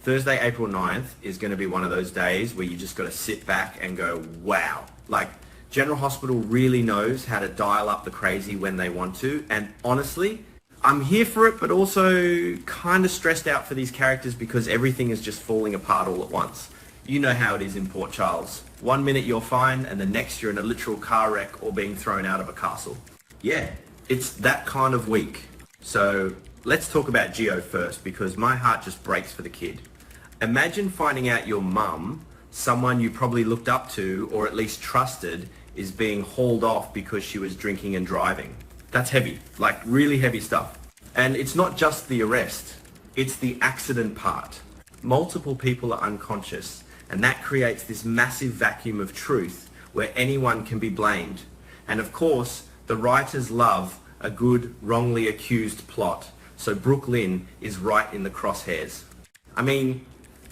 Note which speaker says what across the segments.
Speaker 1: Thursday, April 9th is going to be one of those days where you just got to sit back and go, wow. Like, General Hospital really knows how to dial up the crazy when they want to. And honestly, I'm here for it, but also kind of stressed out for these characters because everything is just falling apart all at once. You know how it is in Port Charles. One minute you're fine, and the next you're in a literal car wreck or being thrown out of a castle. Yeah, it's that kind of week. So let's talk about Gio first, because my heart just breaks for the kid. Imagine finding out your mum, someone you probably looked up to or at least trusted, is being hauled off because she was drinking and driving. That's heavy, like really heavy stuff. And it's not just the arrest, it's the accident part. Multiple people are unconscious, and that creates this massive vacuum of truth where anyone can be blamed. And of course, the writers love a good wrongly accused plot, so Brooklyn is right in the crosshairs. I mean,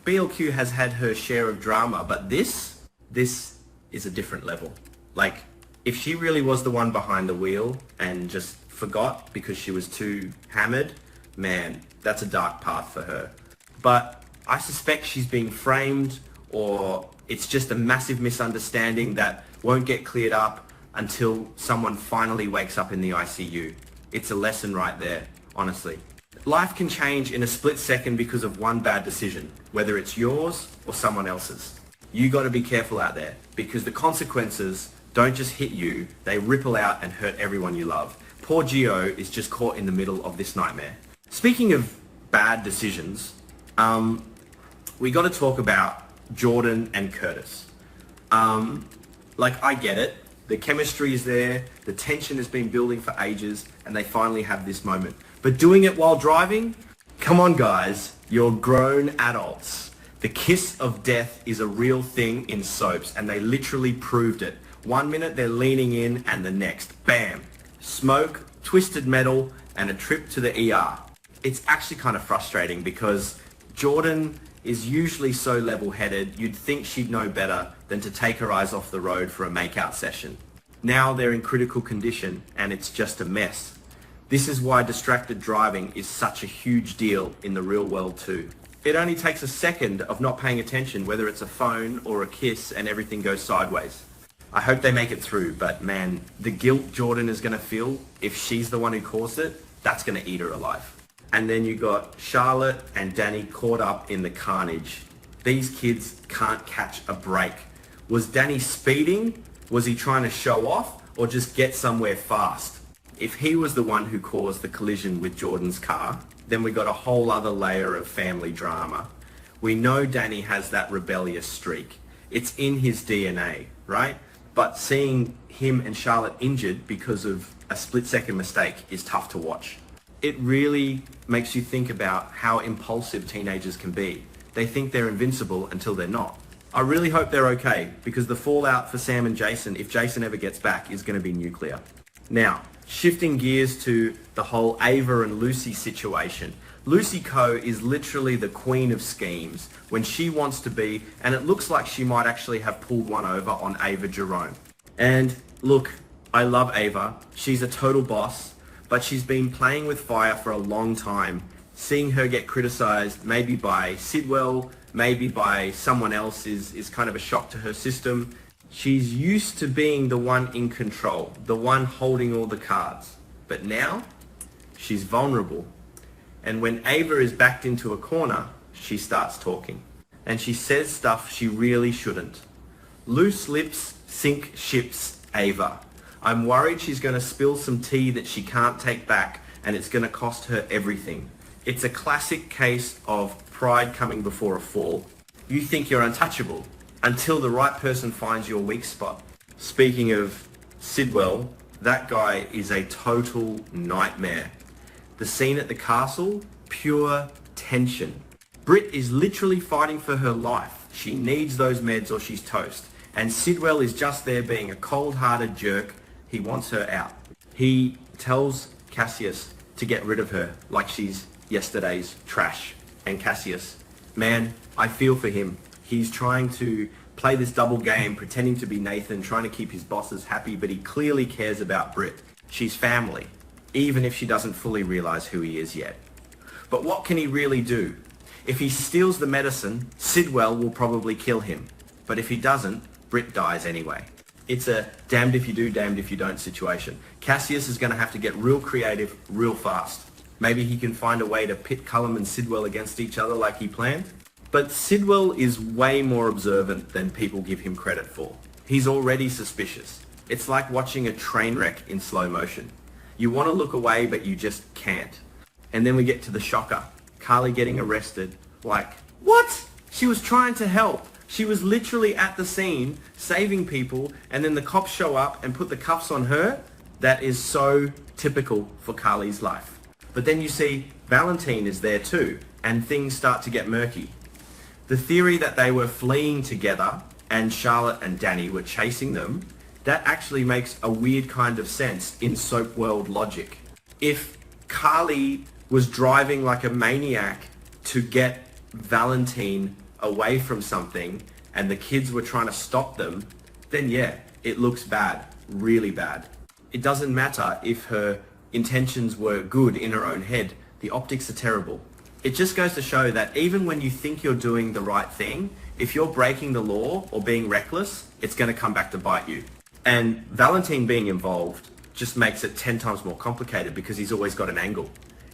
Speaker 1: BLQ has had her share of drama, but this is a different level. Like, if she really was the one behind the wheel and just forgot because she was too hammered, man, that's a dark path for her. But I suspect she's being framed, or it's just a massive misunderstanding that won't get cleared up until someone finally wakes up in the ICU. It's a lesson right there, honestly. Life can change in a split second because of one bad decision, whether it's yours or someone else's. You got to be careful out there, because the consequences don't just hit you, they ripple out and hurt everyone you love. Poor Gio is just caught in the middle of this nightmare. Speaking of bad decisions, we got to talk about Jordan and Curtis. Like, I get it. The chemistry is there, the tension has been building for ages, and they finally have this moment. But doing it while driving? Come on, guys, you're grown adults. The kiss of death is a real thing in soaps, and they literally proved it. One minute they're leaning in, and the next, bam, smoke, twisted metal, and a trip to the ER. It's actually kind of frustrating because Jordan is usually so level-headed, you'd think she'd know better than to take her eyes off the road for a make-out session. Now they're in critical condition, and it's just a mess. This is why distracted driving is such a huge deal in the real world too. It only takes a second of not paying attention, whether it's a phone or a kiss, and everything goes sideways. I hope they make it through, but man, the guilt Jordan is going to feel if she's the one who caused it, that's going to eat her alive. And then you got Charlotte and Danny caught up in the carnage. These kids can't catch a break. Was Danny speeding? Was he trying to show off or just get somewhere fast? If he was the one who caused the collision with Jordan's car, then we got a whole other layer of family drama. We know Danny has that rebellious streak. It's in his DNA, right? But seeing him and Charlotte injured because of a split-second mistake is tough to watch. It really makes you think about how impulsive teenagers can be. They think they're invincible until they're not. I really hope they're okay, because the fallout for Sam and Jason, if Jason ever gets back, is going to be nuclear. Now, shifting gears to the whole Ava and Lucy situation. Lucy Coe is literally the queen of schemes when she wants to be, and it looks like she might actually have pulled one over on Ava Jerome. And look, I love Ava. She's a total boss, but she's been playing with fire for a long time. Seeing her get criticized, maybe by Sidwell, maybe by someone else, is kind of a shock to her system. She's used to being the one in control, the one holding all the cards. But now, she's vulnerable. And when Ava is backed into a corner, she starts talking. And she says stuff she really shouldn't. Loose lips sink ships, Ava. I'm worried she's going to spill some tea that she can't take back, and it's going to cost her everything. It's a classic case of pride coming before a fall. You think you're untouchable until the right person finds your weak spot. Speaking of Sidwell, that guy is a total nightmare. The scene at the castle, pure tension. Britt is literally fighting for her life. She needs those meds or she's toast. And Sidwell is just there being a cold-hearted jerk. He wants her out. He tells Cassius to get rid of her like she's yesterday's trash. And Cassius, man, I feel for him. He's trying to play this double game, pretending to be Nathan, trying to keep his bosses happy, but he clearly cares about Britt. She's family, even if she doesn't fully realize who he is yet. But what can he really do? If he steals the medicine, Sidwell will probably kill him. But if he doesn't, Britt dies anyway. It's a damned if you do, damned if you don't situation. Cassius is going to have to get real creative real fast. Maybe he can find a way to pit Cullum and Sidwell against each other like he planned. But Sidwell is way more observant than people give him credit for. He's already suspicious. It's like watching a train wreck in slow motion. You want to look away, but you just can't. And then we get to the shocker. Carly getting arrested. Like, what? She was trying to help. She was literally at the scene, saving people, and then the cops show up and put the cuffs on her. That is so typical for Carly's life. But then you see Valentine is there too, and things start to get murky. The theory that they were fleeing together and Charlotte and Danny were chasing them, that actually makes a weird kind of sense in soap world logic. If Carly was driving like a maniac to get Valentine away from something and the kids were trying to stop them, then yeah, it looks bad, really bad. It doesn't matter if her intentions were good in her own head, the optics are terrible. It just goes to show that even when you think you're doing the right thing, if you're breaking the law or being reckless, it's going to come back to bite you. And Valentine being involved just makes it 10 times more complicated because he's always got an angle.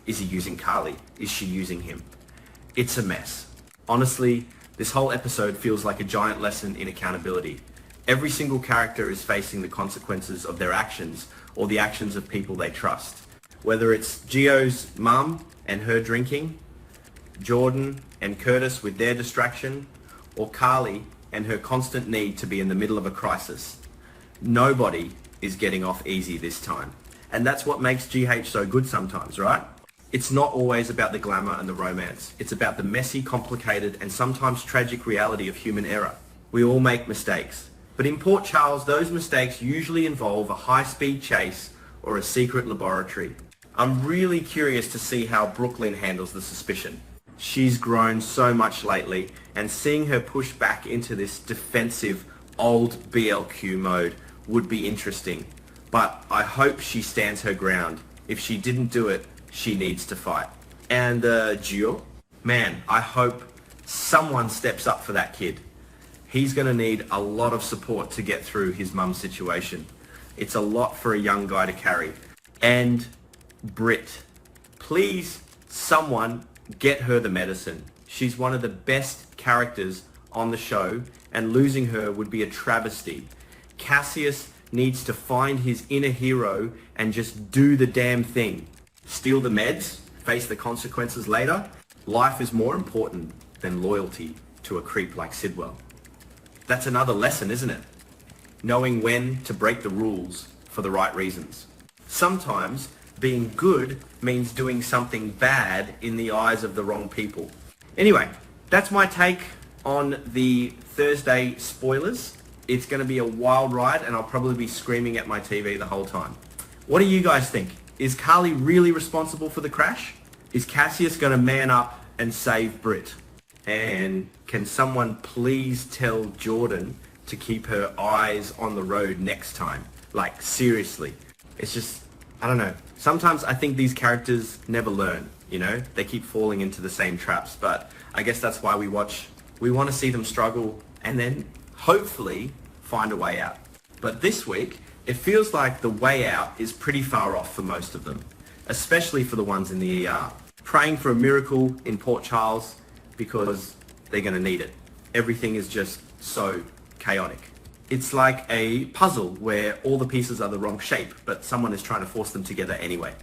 Speaker 1: Is he using Carly? Is she using him? It's a mess. Honestly, this whole episode feels like a giant lesson in accountability. Every single character is facing the consequences of their actions or the actions of people they trust. Whether it's Gio's mum and her drinking, Jordan and Curtis with their distraction, or Carly and her constant need to be in the middle of a crisis. Nobody is getting off easy this time. And that's what makes GH so good sometimes, right? It's not always about the glamour and the romance. It's about the messy, complicated, and sometimes tragic reality of human error. We all make mistakes. But in Port Charles, those mistakes usually involve a high-speed chase or a secret laboratory. I'm really curious to see how Brooklyn handles the suspicion. She's grown so much lately, and seeing her push back into this defensive, old BLQ mode would be interesting. But I hope she stands her ground. If she didn't do it, she needs to fight. And Gio, man, I hope someone steps up for that kid. He's going to need a lot of support to get through his mum's situation. It's a lot for a young guy to carry. And Britt, please, someone get her the medicine. She's one of the best characters on the show, and losing her would be a travesty. Cassius needs to find his inner hero and just do the damn thing. Steal the meds, face the consequences later. Life is more important than loyalty to a creep like Sidwell. That's another lesson, isn't it? Knowing when to break the rules for the right reasons. Sometimes being good means doing something bad in the eyes of the wrong people. Anyway, that's my take on the Thursday spoilers. It's going to be a wild ride, and I'll probably be screaming at my TV the whole time. What do you guys think? Is Carly really responsible for the crash? Is Cassius going to man up and save Britt? And can someone please tell Jordan to keep her eyes on the road next time? Like, seriously. It's just, I don't know. Sometimes I think these characters never learn, you know? They keep falling into the same traps, but I guess that's why we watch. We want to see them struggle and then hopefully find a way out. But this week, it feels like the way out is pretty far off for most of them, especially for the ones in the ER. Praying for a miracle in Port Charles because they're going to need it. Everything is just so chaotic. It's like a puzzle where all the pieces are the wrong shape, but someone is trying to force them together anyway.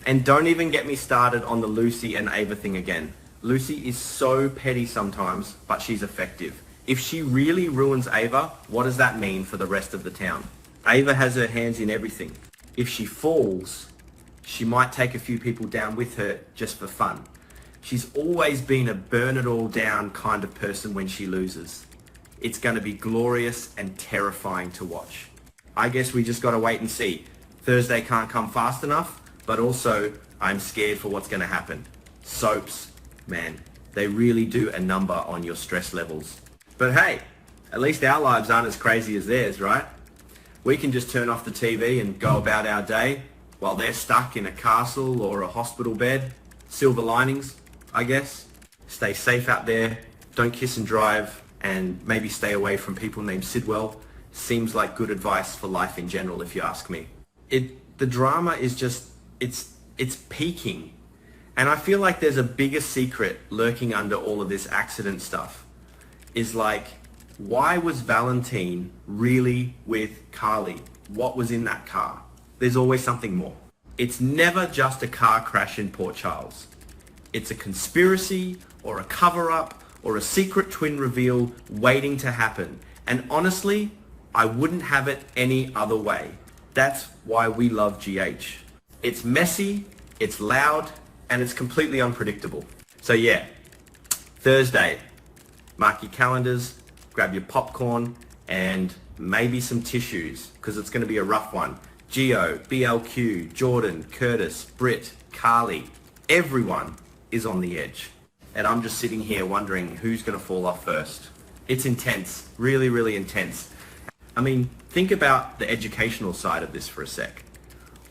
Speaker 1: And don't even get me started on the Lucy and Ava thing again. Lucy is so petty sometimes, but she's effective. If she really ruins Ava, what does that mean for the rest of the town? Ava has her hands in everything. If she falls, she might take a few people down with her just for fun. She's always been a burn it all down kind of person when she loses. It's going to be glorious and terrifying to watch. I guess we just got to wait and see. Thursday can't come fast enough, but also I'm scared for what's going to happen. Soaps, man, they really do a number on your stress levels. But hey, at least our lives aren't as crazy as theirs, right? We can just turn off the TV and go about our day while they're stuck in a castle or a hospital bed. Silver linings, I guess. Stay safe out there. Don't kiss and drive, and maybe stay away from people named Sidwell. Seems like good advice for life in general, if you ask me. The drama is just, it's peaking. And I feel like there's a bigger secret lurking under all of this accident stuff. Is like, why was Valentine really with Carly? What was in that car? There's always something more. It's never just a car crash in Port Charles. It's a conspiracy or a cover-up or a secret twin reveal waiting to happen. And honestly, I wouldn't have it any other way. That's why we love GH. It's messy, it's loud, and it's completely unpredictable. So yeah, Thursday, mark your calendars, grab your popcorn, and maybe some tissues, because it's going to be a rough one. Gio, BLQ, Jordan, Curtis, Britt, Carly, everyone is on the edge. And I'm just sitting here wondering who's going to fall off first. It's intense, really, really intense. I mean, think about the educational side of this for a sec.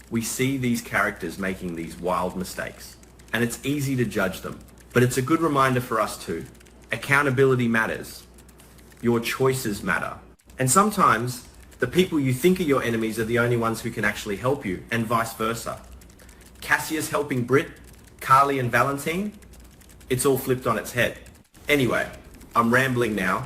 Speaker 1: We see these characters making these wild mistakes, and it's easy to judge them. But it's a good reminder for us too. Accountability matters. Your choices matter. And sometimes the people you think are your enemies are the only ones who can actually help you, and vice versa. Cassius helping Britt, Carly and Valentine, it's all flipped on its head. Anyway, I'm rambling now,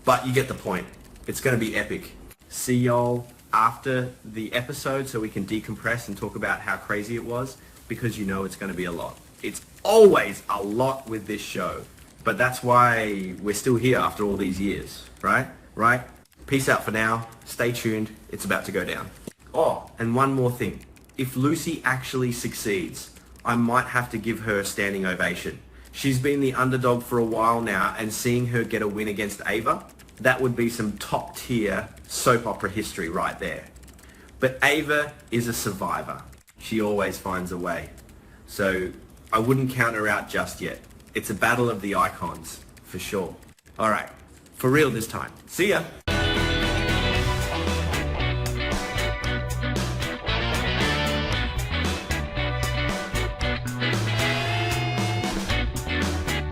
Speaker 1: but you get the point. It's going to be epic. See y'all after the episode so we can decompress and talk about how crazy it was, because you know it's going to be a lot. It's always a lot with this show, but that's why we're still here after all these years, right? Right? Peace out for now. Stay tuned. It's about to go down. Oh, and one more thing. If Lucy actually succeeds, I might have to give her a standing ovation. She's been the underdog for a while now, and seeing her get a win against Ava, that would be some top tier soap opera history right there. But Ava is a survivor. She always finds a way. So I wouldn't count her out just yet. It's a battle of the icons, for sure. All right, for real this time. See ya.